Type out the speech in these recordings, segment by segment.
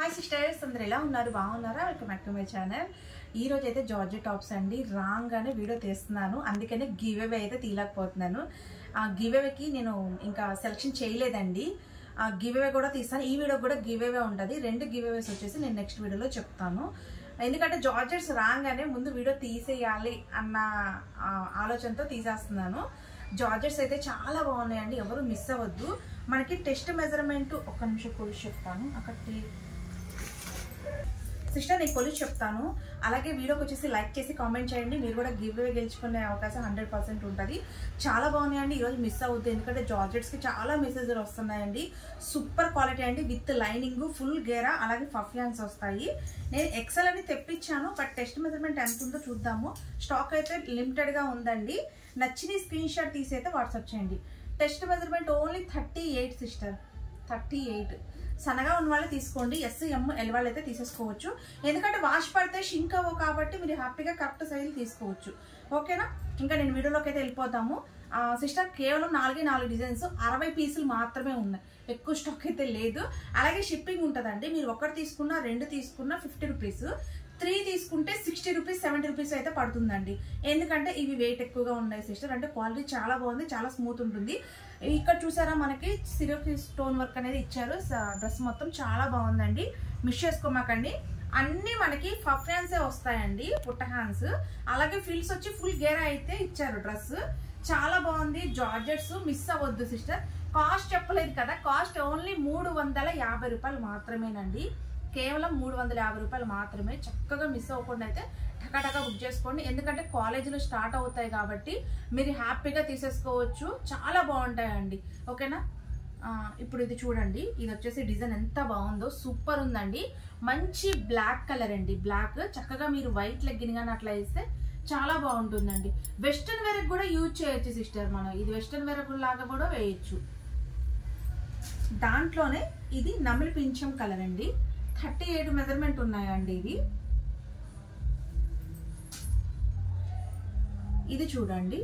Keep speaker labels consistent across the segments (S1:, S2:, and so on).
S1: Hi sisters, అందరు ఎలా ఉన్నారు? బాగున్నారా? Welcome back to my channel. ఈ రోజు అయితే జార్జెట్ టాప్స్ అండి రాగానే వీడియో తీస్తున్నాను, అందుకనే గివ్ అవే అయితే తీయలేకపోతున్నాను. ఆ గివ్ అవేకి నేను ఇంకా సెలెక్షన్ చేయలేదండి. ఆ గివ్ అవే కూడా తీస్తాను. ఈ వీడియో కూడా గివ్ అవే ఉంటుంది. రెండు గివ్ అవేస్ వచ్చేసి నేను నెక్స్ట్ వీడియోలో చెప్తాను. ఎందుకంటే జార్జెట్స్ రాగానే ముందు వీడియో తీసేయాలి అన్న ఆలోచనతో తీసేస్తున్నాను. జార్జెట్స్ అయితే చాలా బాగున్నాయండి, ఎవరు మిస్ అవ్వద్దు. మనకి టెస్ట్ మెజర్మెంట్ ఒక్క నిమిషం కొలిచి చెప్తాను. అక్కడ సిస్టర్ నేను కొలిచి చెప్తాను. అలాగే వీడియోకి వచ్చేసి లైక్ చేసి కామెంట్ చేయండి. మీరు కూడా గివ్ అవే గెలుచుకునే అవకాశం 100% ఉంటుంది. చాలా బాగున్నాయండి, ఈరోజు మిస్ అవ్వద్దు. ఎందుకంటే జార్జెట్స్కి చాలా మెసేజ్లు వస్తున్నాయండి. సూపర్ క్వాలిటీ అండి, విత్ లైనింగ్, ఫుల్ గేరా, అలాగే పఫ్ హ్యాండ్స్ వస్తాయి. నేను ఎక్సెల్ అని తెప్పించాను, బట్ టెస్ట్ మెజర్మెంట్ ఎంత ఉందో చూద్దాము. స్టాక్ అయితే లిమిటెడ్గా ఉందండి. నచ్చిన స్క్రీన్ షాట్ తీసి అయితే వాట్సాప్ చేయండి. Test measurement only 38 sister, 38. సన్నగా ఉన్న వాళ్ళు తీసుకోండి, ఎస్ఎం ఎల్ వాళ్ళు అయితే తీసేసుకోవచ్చు. ఎందుకంటే వాష్ పడితే షింక్ అవ్వవు కాబట్టి మీరు హ్యాపీగా కరెక్ట్ సైజులు తీసుకోవచ్చు. ఓకేనా? ఇంకా నేను వీడియోలోకి అయితే వెళ్ళిపోతాము. సిస్టర్ కేవలం 4 డిజైన్స్, 60 పీసులు మాత్రమే ఉన్నాయి, ఎక్కువ స్టాక్ అయితే లేదు. అలాగే షిప్పింగ్ ఉంటుందండి. మీరు ఒకటి తీసుకున్నా, 2 తీసుకున్నా 50 రూపీస్, 3 తీసుకుంటే 60 రూపీస్, 70 రూపీస్ అయితే పడుతుందండి. ఎందుకంటే ఇవి వెయిట్ ఎక్కువగా ఉన్నాయి సిస్టర్. అంటే క్వాలిటీ చాలా బాగుంది, చాలా స్మూత్ ఉంటుంది. ఇక్కడ చూసారా, మనకి సిరోకి స్టోన్ వర్క్ అనేది ఇచ్చారు. డ్రెస్ మొత్తం చాలా బాగుందండి, మిస్ చేసుకోమాకండి. అన్ని మనకి పఫ్ హ్యాండ్సే వస్తాయండి, పుట్ట హ్యాండ్స్. అలాగే ఫిల్స్ వచ్చి ఫుల్ గేరా అయితే ఇచ్చారు. డ్రెస్ చాలా బాగుంది. జార్జెట్స్ మిస్ అవ్వద్దు సిస్టర్. కాస్ట్ చెప్పలేదు కదా, కాస్ట్ ఓన్లీ 350 రూపాయలు మాత్రమేనండి. కేవలం 350 రూపాయలు మాత్రమే. చక్కగా మిస్ అవ్వకుండా అయితే టకాటకా బుక్ చేసుకోండి. ఎందుకంటే కాలేజీలో స్టార్ట్ అవుతాయి కాబట్టి మీరు హ్యాపీగా తీసేసుకోవచ్చు. చాలా బాగుంటాయండి. ఓకేనా? ఇప్పుడు ఇది చూడండి, ఇది వచ్చేసి డిజైన్ ఎంత బాగుందో, సూపర్ ఉందండి. మంచి బ్లాక్ కలర్ అండి, బ్లాక్. చక్కగా మీరు వైట్ లెగ్గిన్ కానీ అట్లా వేస్తే చాలా బాగుంటుందండి. వెస్ట్రన్ వేర్ కూడా యూజ్ చేయొచ్చు సిస్టర్. మనం ఇది వెస్ట్రన్ వేర్ లాగా కూడా వేయచ్చు. దాంట్లోనే ఇది నమిలి పింఛం కలర్ అండి. 38 మెజర్మెంట్ ఉన్నాయండి. ఇది చూడండి,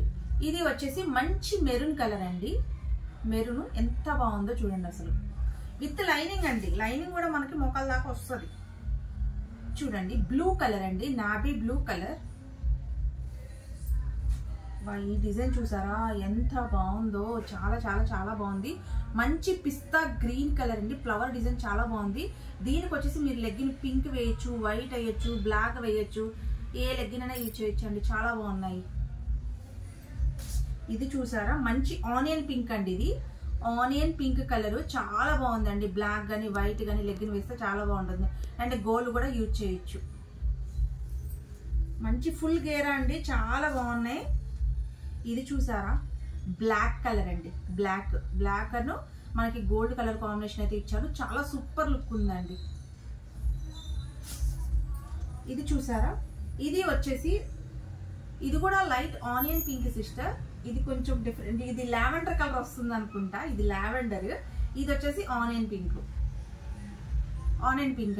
S1: ఇది వచ్చేసి మంచి మెరూన్ కలర్ అండి. మెరూన్ ఎంత బాగుందో చూడండి అసలు. విత్ లైనింగ్ అండి, లైనింగ్ కూడా మనకి మోకాల దాకా వస్తుంది. చూడండి, బ్లూ కలర్ అండి, నాబీ బ్లూ కలర్. ఈ డిజైన్ చూసారా ఎంత బాగుందో, చాలా చాలా చాలా బాగుంది. మంచి పిస్తా గ్రీన్ కలర్ అండి, ఫ్లవర్ డిజైన్ చాలా బాగుంది. దీనికి వచ్చేసి మీరు లెగ్గిన్ పింక్ వేయచ్చు, వైట్ వేయచ్చు, బ్లాక్ వేయచ్చు, ఏ లెగ్గిన్ అయినా యూజ్ చేయొచ్చు అండి. చాలా బాగున్నాయి. ఇది చూసారా, మంచి ఆనియన్ పింక్ అండి. ఇది ఆనియన్ పింక్ కలర్ చాలా బాగుందండి. బ్లాక్ కానీ వైట్ కానీ లెగ్గిన్ వేస్తే చాలా బాగుంటుంది. అండ్ గోల్డ్ కూడా యూజ్ చేయొచ్చు. మంచి ఫుల్ గేరా అండి, చాలా బాగున్నాయి. ఇది చూసారా, బ్లాక్ కలర్ అండి, బ్లాక్ అను మనకి గోల్డ్ కలర్ కాంబినేషన్ అయితే ఇచ్చారు. చాలా సూపర్ లుక్ ఉందండి. ఇది చూసారా, ఇది వచ్చేసి ఇది కూడా లైట్ ఆనియన్ పింక్ సిస్టర్. ఇది కొంచెం డిఫరెంట్, ఇది లావెండర్ కలర్ వస్తుంది అనుకుంటా. ఇది లావెండర్, ఇది వచ్చేసి ఆనియన్ పింక్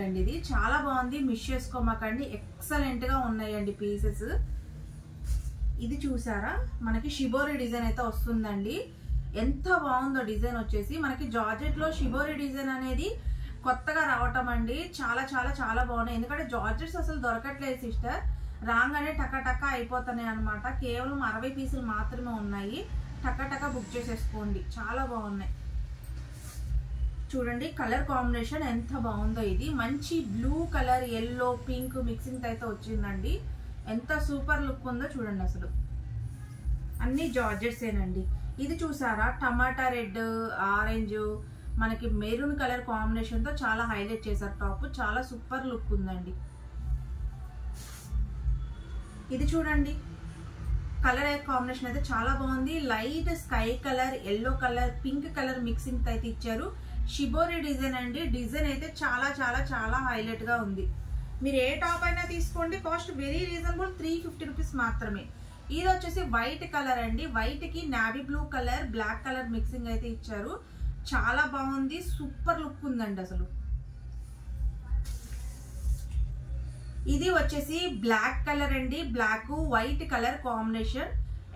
S1: అండి. ఇది చాలా బాగుంది, మిస్ చేసుకోమాకండి. ఎక్సలెంట్ గా ఉన్నాయండి పీసెస్. ఇది చూసారా, మనకి షిబోరి డిజైన్ అయితే వస్తుందండి. ఎంత బాగుందో డిజైన్ వచ్చేసి. మనకి జార్జెట్ లో షిబోరి డిజైన్ అనేది కొత్తగా రావటం అండి. చాలా చాలా చాలా బాగున్నాయి. ఎందుకంటే జార్జెట్స్ అసలు దొరకట్లేదు సిస్టర్. రాగానే టకా అయిపోతున్నాయి అనమాట. కేవలం 60 పీసులు మాత్రమే ఉన్నాయి. టకా బుక్ చేసేసుకోండి. చాలా బాగున్నాయి. చూడండి కలర్ కాంబినేషన్ ఎంత బాగుందో. ఇది మంచి blue colour, yellow, pink mixing అయితే వచ్చిందండి. ఎంత సూపర్ లుక్ ఉందో చూడండి అసలు. అన్ని జార్జెట్స్ ఏనండి. ఇది చూసారా, టమాటా రెడ్, ఆరెంజ్, మనకి మెరూన్ కలర్ కాంబినేషన్ తో చాలా హైలైట్ చేశారు టాప్. చాలా సూపర్ లుక్ ఉందండి. ఇది చూడండి, కలర్ కాంబినేషన్ అయితే చాలా బాగుంది. Light sky colour, yellow colour, pink colour mixing అయితే ఇచ్చారు. షిబోరి డిజైన్ అండి. డిజైన్ అయితే చాలా చాలా చాలా హైలైట్ గా ఉంది. మీరు ఏ టాప్ అయినా తీసుకోండి, కాస్ట్ వెరీ రీజనబుల్, 350 రూపీస్ మాత్రమే. ఇది వచ్చేసి వైట్ కలర్ అండి. వైట్ కి navy blue colour, black colour mixing అయితే ఇచ్చారు. చాలా బాగుంది, సూపర్ లుక్ ఉందండి అసలు. ఇది వచ్చేసి బ్లాక్ కలర్ అండి. Black white colour combination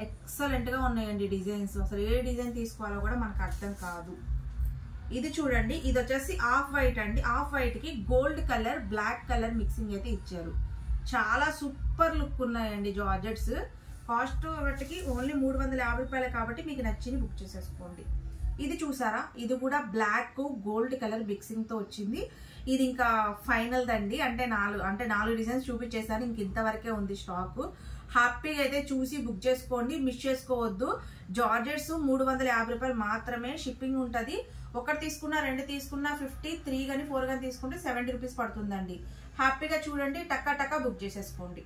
S1: excellent గా ఉన్నాయండి డిజైన్స్. అసలు ఏ డిజైన్ తీసుకోవాలో కూడా మనకు అర్థం కాదు. ఇది చూడండి, ఇది వచ్చేసి ఆఫ్ వైట్ అండి. ఆఫ్ వైట్ కి gold colour black colour mixing అయితే ఇచ్చారు. చాలా సూపర్ లుక్ ఉన్నాయండి జార్జెట్స్. కాస్ట్ వాటికి ఓన్లీ 350 రూపాయలే కాబట్టి మీకు నచ్చింది బుక్ చేసేసుకోండి. ఇది చూసారా, ఇది కూడా బ్లాక్ గోల్డ్ కలర్ మిక్సింగ్ తో వచ్చింది. ఇది ఇంకా ఫైనల్ దండి. అంటే 4 డిజైన్స్ చూపించేసాను, ఇంక ఇంతవరకే ఉంది స్టాక్. హ్యాపీగా అయితే చూసి బుక్ చేసుకోండి, మిస్ చేసుకోవద్దు. జార్జెట్స్ 350 రూపాయలు మాత్రమే షిప్పింగ్ ఉంటుంది. ఒకటి తీసుకున్నా 2 తీసుకున్నా 50, 3 కానీ 4 కానీ తీసుకుంటే 70 రూపీస్ పడుతుందండి. హ్యాపీగా చూడండి, టక్కా టక్కా బుక్ చేసేసుకోండి.